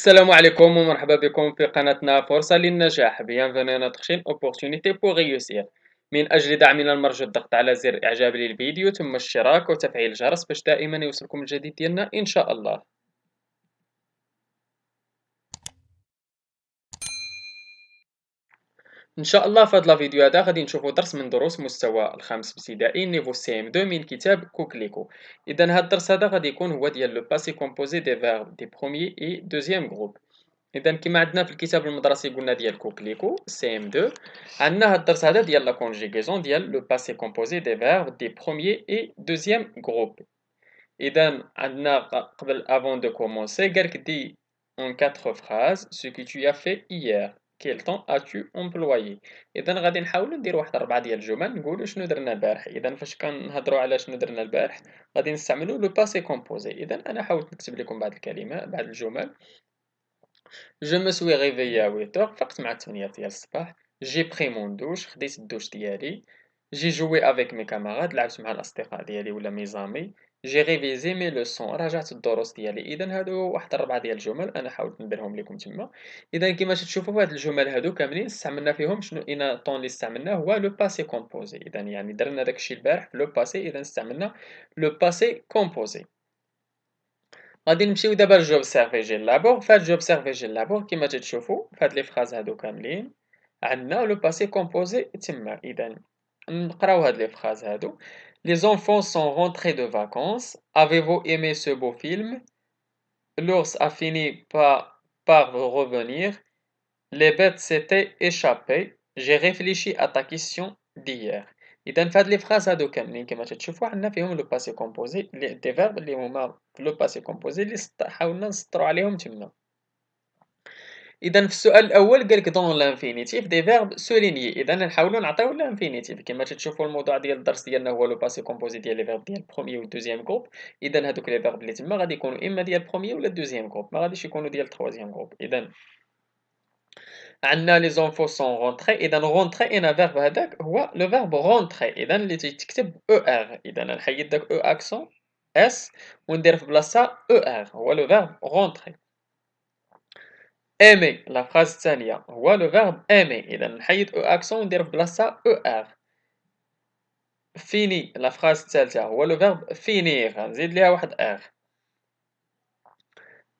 السلام عليكم ومرحبا بكم في قناتنا فرصة للنجاح. Bienvenue à notre chaîne Opportunité pour réussir. من أجل دعمنا المرجو الضغط على زر إعجاب للفيديو ثم الاشتراك وتفعيل الجرس باش دائما يوصلكم الجديد ديالنا إن شاء الله. إن شاء الله في هذا الفيديو هذا غادي نشوفوا درس من دروس مستوى الخامس ابتدائي نيفو سي ام 2 من كتاب كوكليكو. إذا هذا الدرس هذا غادي يكون هو ديال لو باسي كومبوزي دي فيرب دي بروميي اي دوزيام جروب. إذا كما عندنا في الكتاب المدرسي قلنا ديال كوكليكو سي ام 2، عندنا هاد الدرس هذا ديال لا كونجيغيزون ديال لو باسي كومبوزي دي فيرب دي بروميي اي دوزيام جروب. إذا عندنا قبل avant de commencer قالك دي en 4 phrases ce que tu as fait hier. Quel temps as-tu employé؟ إذا غادي نحاولوا نديروا واحد 4 ديال الجمل نقولوا شنو درنا البارح. إذا فاش كنهضروا على شنو درنا البارح غادي نستعملوا لو باسي كومبوزي. إذا أنا حاولت نكتب لكم بعض الكلمات بعض الجمل. جو me suis réveillé à 8 heures، فقت مع 8 ديال الصباح. J'ai pris mon douche، خديت الدوش ديالي. J'ai joué avec mes camarades، لعبت مع الأصدقاء ديالي ولا mes amis. J'ai révisé mes leçons، راجعت الدروس ديالي. إذا هادو واحد 4 ديال الجمل أنا حاولت نديرهم لكم تما. إذا كيما تشوفوا في هاد الجمل هادو كاملين استعملنا فيهم شنو إنا الطون اللي استعملناه هو لو باسي كومبوزي. إذا يعني درنا داكشي البارح في لو باسي، إذا استعملنا لو باسي كومبوزي. غادي نمشيو دابا لجوبسيرفي جي لابور. فهاد جوبسيرفي جي لابور كيما تتشوفوا فهاد لي فراز هادو كاملين عندنا لو باسي كومبوزي تما. اذا نقراو هاد لي فراز هادو. Les enfants sont rentrés de vacances. Avez-vous aimé ce beau film? L'ours a fini par revenir. Les bêtes s'étaient échappées. J'ai réfléchi à ta question d'hier. إذا فهاد لي فراز هادو كاملين كما تتشوفوا عندنا فيهم لو باسي كومبوزي دي فيرب اللي هما في لو باسي كومبوزي اللي حاولنا نسطروا عليهم تما. إذا في السؤال الأول قالك دون لانفينيتيف دي فيرب سولينيي. إذا نحاولوا نعطيو لانفينيتيف كما تتشوفوا الموضوع ديال الدرس ديالنا هو لو باسي كومبوزي ديال لي فيرب ديال البروميي والدوزيام جروب. إذا هادوك لي فيرب اللي تما غادي يكونوا إما ديال البروميي ولا الدوزيام جروب، ما غاديش يكونوا ديال التروازيام جروب. إذا عندنا لي زونفو سون رونتري. اذا رونتري انا فيرب هذاك هو لو فيرب رونتري، اذا اللي تيتكتب او ار. اذا نحيد داك او اكسون اس وندير في بلاصه او ار، هو لو فيرب رونتري. ايمي لا فراز الثانيه هو لو فيرب ايمي، اذا نحيد او اكسون وندير في بلاصه او ار. فيني لا فراز الثالثه هو لو فيرب فينير، نزيد ليها واحد ار.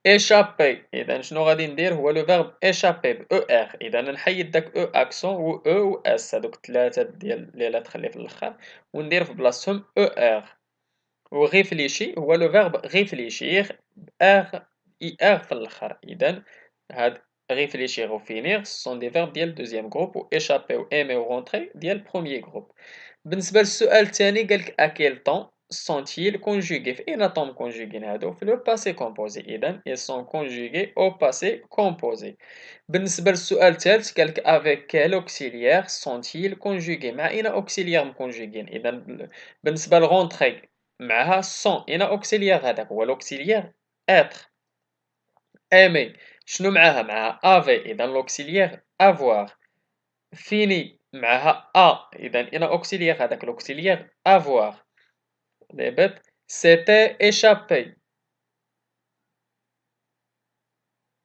échapper إذا شنو غادي ندير هو لو فيرب échapper ب ER. إذا نحيد داك أو أكسون و أو و إس هادوك الثلاثة ديال لي لاتر اللي في الآخر وندير في بلاصتهم ER. و réfléchir هو لو فيرب réfléchir ب R IR في الآخر. إذا هاد réfléchir و finir sont des verbes ديال deuxième groupe، و échapper و aimer و rentrer ديال premier groupe. بالنسبة للسؤال الثاني قالك à quel temps sont-ils conjugués؟ في أين طون conjuguين هادو؟ في لو passé composé. إذا ils sont conjugués au passé composé. بالنسبة للسؤال الثالث قالك avec quel auxiliaire sont-ils conjugués؟ مع أين auxiliaire مكونجوغين؟ إذا بالنسبة ل rentrer معها sont، أين auxiliaire هذاك هو l'auxiliaire être. aimer شنو معاها؟ معاها avait، إذا l'auxiliaire avoir. fini معاها a، إذا أين auxiliaire هذاك l'auxiliaire avoir. les bêtes s'étaient échappées.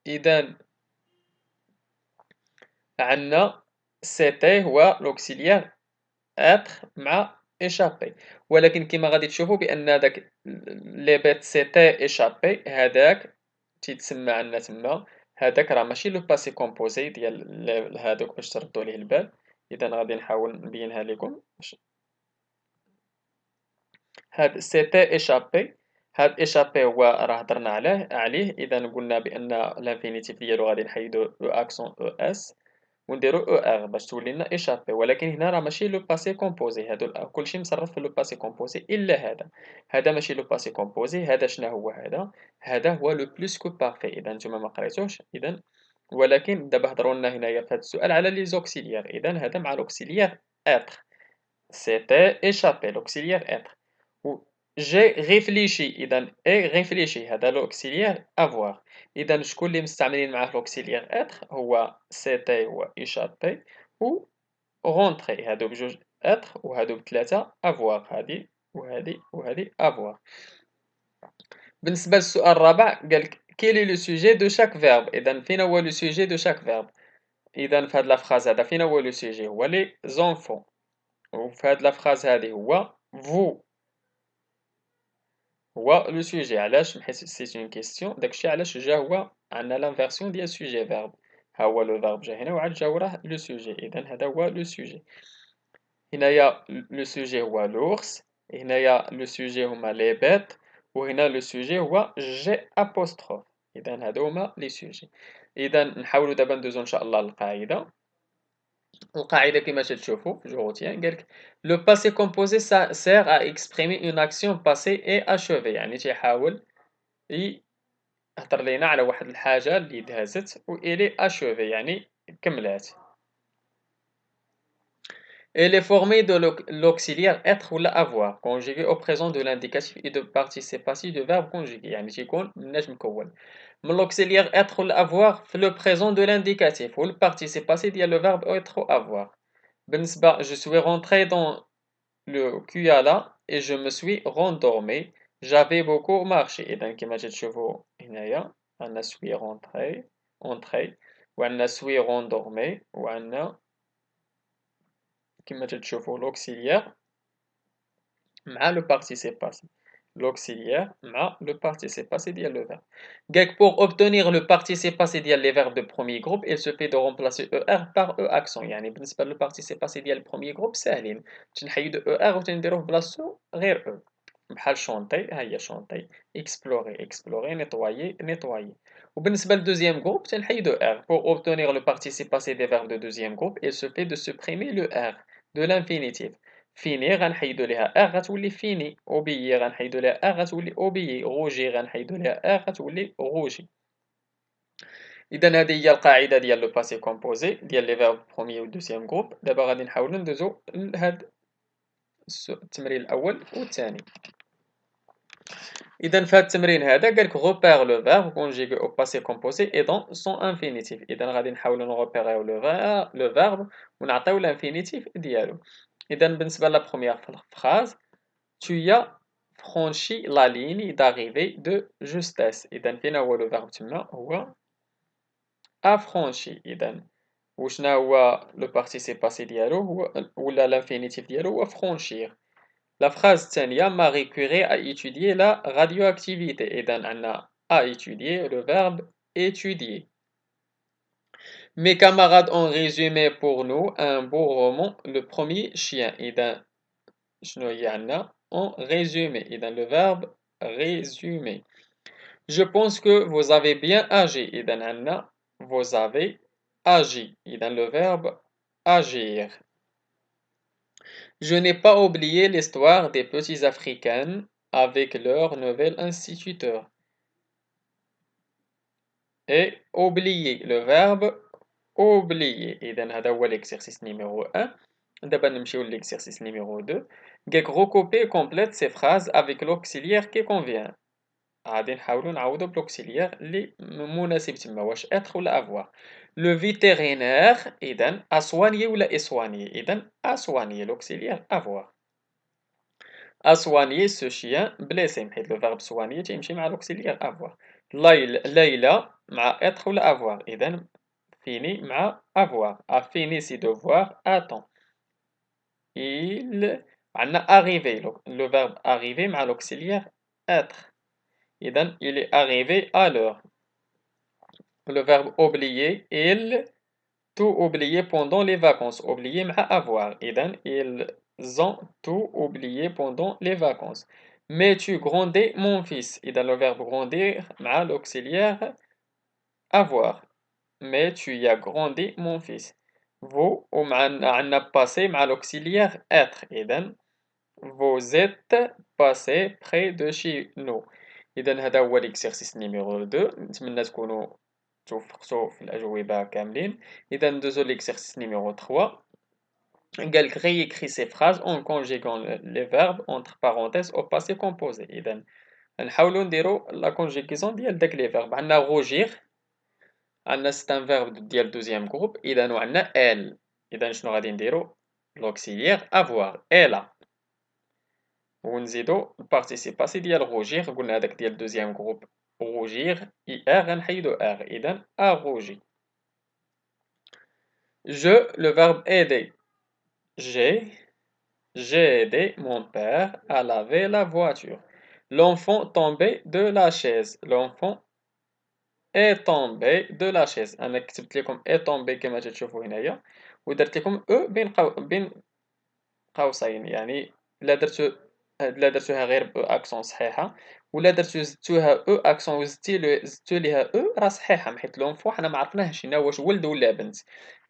إذا عندنا c'était هو l'auxiliaire être مع échapper. ولكن كما غادي تشوفوا بأن داك les bêtes s'étaient échappées هذاك تيتسمى عندنا تما هذاك راه ماشي لو باسي كومبوزي ديال هادوك باش تردوا عليه البال. إذا غادي نحاول نبينها لكم. هاد سيتي إيشابي، هاد إيشابي هو راه هضرنا عليه. إذا قلنا بأن لانفينيتيف ديالو غادي نحيدو لو أكسون أو إس ونديرو أو إغ باش تولي لنا إيشابي. ولكن هنا راه ماشي لو باسي كومبوزي، هادو كلشي مصرف في لو باسي كومبوزي إلا هذا ماشي لو باسي كومبوزي. هذا شنو هو هذا هو لو بلوس كو بارفي. إذا نتوما ما قريتوش. إذا ولكن دابا هضروا لنا هنايا في هذا السؤال على لي زوكسيليير. إذا هذا مع لوكسيليير être. C'était échappé l'auxiliaire être. Ou j'ai réfléchi. إذا et réfléchi هذا l'auxiliaire avoir. إذا شكون اللي مستعملين معاه l'auxiliaire être هو c'était هو échappé و rentrer. هادو بجوج être وهادو بثلاثة avoir. هادي وهادي وهادي avoir. بالنسبة للسؤال الرابع قالك quel est le sujet de chaque verbe إذا فين هو le sujet de chaque verbe إذا في هاد la phrase هذا فين هو le sujet هو les enfants وفي هاد la phrase هذه هو vous هو لو سوجي علاش حيت سي اون كيستيون داكشي علاش جا هو عندنا لانفيرسيون ديال سوجي فيرب ها هو لو فيرب جا هنا وعاد جا وراه لو سوجي اذا هذا هو لو سوجي هنايا لو سوجي هو لورس هنايا لو سوجي هما لي بيت وهنا لو سوجي هو جي ابوستروف اذا هادو هما لي سوجي اذا نحاولوا دابا ندوزو ان شاء الله للقاعده القاعدة كما تشوفوا في جوروتيان قالك لو باسي كومبوزي سير à exprimer une action passée et achevée يعني تيحاول يهضر لينا على واحد الحاجة اللي دازت و إلي achevée يعني كملات Elle est formée de l'auxiliaire être ولا avoir conjugué au présent de l'indicatif et de participe passif de verbe conjugué يعني تيكون مناش مكون من l'auxiliaire être ولا avoir في le présent de l'indicatif و le participe passif ديال le verbe être ou avoir بالنسبة je suis rentré dans le Kuyala et je me suis rendormi j'avais beaucoup marché إذا كما تشوفوا هنايا أنا suis rentré entré وعندنا suis rendormi وعندنا كما تشوفوا l'auxiliaire مع le participe passé l'auxiliaire مع le participe passé ديال le verbe قالك pour obtenir le participe passé ديال les verbes de premier groupe il suffit de remplacer ER par E accent يعني بالنسبة للparticipe passé ديال premier groupe ساهلين تنحيدو ER وتنديروه بلاصتو غير E بحال شونطي ها هي شونطي explorer explorer nettoyer nettoyer وبالنسبة للدوزيام groupe تنحيدو R pour obtenir le participe passé des verbes de deuxième groupe il suffit de supprimer le R de l'infinitif فيني غنحيدو ليها ار غتولي فيني اوبيي غنحيدو ليها ار غتولي اوبيي غوجي غنحيدو ليها ار غتولي غوجي اذا هذه هي القاعده ديال لو باسي كومبوزي ديال لي فيرب بروميي و دوزيام جروب دابا غادي نحاولوا ندوزو لهاد التمرين الاول والثاني اذا في هذا التمرين هذا قالك غوبير لو فيرب كونجيغي او باسي كومبوزي اي دون سون انفينيتيف اذا غادي نحاولوا نغوبيريو لو فيرب ونعطيو الانفينيتيف ديالو إذا بالنسبة لا بروميير phrase tu as franchi la ligne d'arrivée de justesse إذا فين هو لو فيرب تما هو affranchi إذا وشنا هو لو participe passé ديالو هو ولا l'infinitif ديالو هو franchir la phrase الثانية Marie Curie a étudié la radioactivité إذا عندنا a étudié le verbe étudier Mes camarades ont résumé pour nous un beau roman, Le premier chien. إذا شنو هي عندنا en résumé إذا le verbe résumer. Je pense que vous avez bien agi إذا عندنا vous avez agi إذا le verbe agir. Je n'ai pas oublié l'histoire des petits Africains avec leur nouvel instituteur. Et oublier le verbe oublier إذا هذا هو l'exercice numéro 1 دابا نمشيو l'exercice numéro 2 قالك recopier complète ces phrases avec l'auxiliaire qui convient غادي نحاولوا نعوضوا بالauxiliaire اللي مناسب تما واش être ولا avoir le vétérinaire إذا a soigné ولا est soigné إذا a soigné l'auxiliaire avoir a soigné ce chien blessé حيت le verbe soigner تيمشي مع l'auxiliaire avoir Leïla مع être ولا avoir إذا fini مع avoir a fini ses devoirs à temps il عندنا arriver le verbe arriver مع l'auxiliaire être إذا il est arrivé à l'heure le verbe oublier il tout oublié pendant les vacances oublier مع avoir إذا ils ont tout oublié pendant les vacances mais tu grondais mon fils إذا le verbe grondir مع l'auxiliaire avoir mais tu y as grandi mon fils vous عندنا passé مع l'auxiliaire être إذا vous êtes passé près de chez nous إذا هذا هو l'exercice numéro 2 نتمنى تكونوا توفقتوا في الأجوبة كاملين إذا ندوزو l'exercice numéro 3 قالك réécris ces phrases en conjuguant les verbes entre parenthèses au passé composé إذا نحاولوا نديرو la conjugaison ديال داك les verbes عندنا rougir عندنا c'est un verbe ديال deuxième groupe إذا وعندنا elle إذا شنو غادي نديرو l'auxiliaire avoir elle a ونزيدو البارتيسيب باسي ديال rougir قلنا هذاك ديال deuxième groupe rougir IR غنحيدو R إذا a rougi. Je, le verbe aider. J'ai aidé mon père à laver la voiture. L'enfant tombé de la chaise. L'enfant est tombé de la chaise. أنا كتبت لكم est tombé كما تشوفوا هنايا ودرت لكم أو بين قوسين، يعني لا درتوها غير بأو أكسون صحيحة ولا زدتوها أو أكسون زدتو ليها أو راه صحيحة، حيت لونفون حنا معرفناهش واش ولد ولا بنت،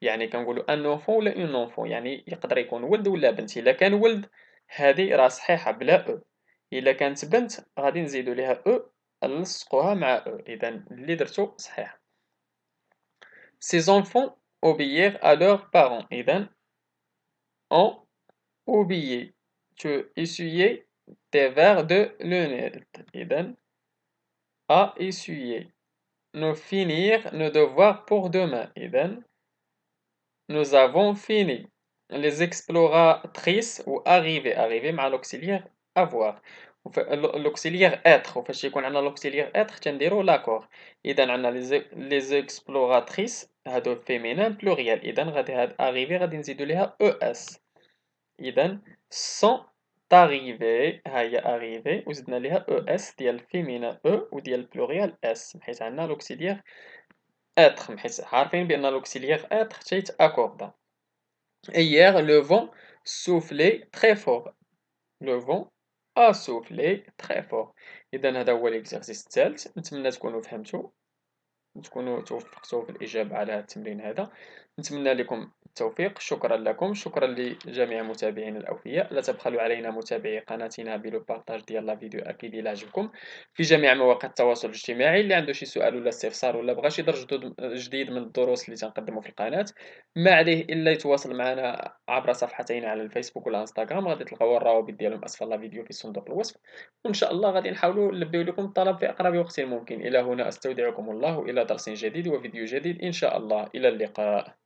يعني كنقولو ان اونفون ولا اون اونفون، يعني يقدر يكون ولد ولا بنت. إلا كان ولد هادي راه صحيحة بلا أو، إلا كانت بنت غادي نزيدو ليها أو نلصقوها مع أو، إذا اللي درتو صحيح. Ces enfants obéirent à leurs parents. إذا ont oublié. Tu essuyais tes verres de lunettes. إذا a essuyé. Nous finir nos devoirs pour demain. إذا nous avons fini. Les exploratrices ou arriver. Arriver مع l'auxiliaire avoir. l'auxiliaire être. وفاش يكون عندنا l'auxiliaire être تنديرو l'accord. إذا عندنا les exploratrices هادو féminin pluriel. إذا غادي هاد arriver غادي نزيدو ليها es. إذا sont arrivés. ها هي arrivé وزدنا ليها es ديال féminin وديال pluriel s، حيت عندنا l'auxiliaire être، حيت عارفين بأن l'auxiliaire être تيتأكوردا. Hier, le vent soufflait très fort. Le vent a soufflé très fort. إذا هذا هو l'exercice الثالث، نتمنى تكونوا فهمتوا وتكونوا توفقتوا في الإجابة على هذا التمرين هذا. نتمنى لكم التوفيق. شكرا لكم، شكرا لجميع متابعينا الأوفياء. لا تبخلوا علينا متابعي قناتنا بلو بارطاج ديال لا فيديو أكيد إلا عجبكم في جميع مواقع التواصل الاجتماعي. اللي عنده شي سؤال ولا استفسار ولا بغى شي درس جديد من الدروس اللي تنقدموا في القناة، ما عليه إلا يتواصل معنا عبر صفحتين على الفيسبوك والانستغرام، غادي تلقاو الروابط ديالهم أسفل لا فيديو في صندوق الوصف، وإن شاء الله غادي نحاولوا نلبيو لكم الطلب في أقرب وقت ممكن. إلى هنا أستودعكم الله، إلى درس جديد وفيديو جديد إن شاء الله، إلى اللقاء.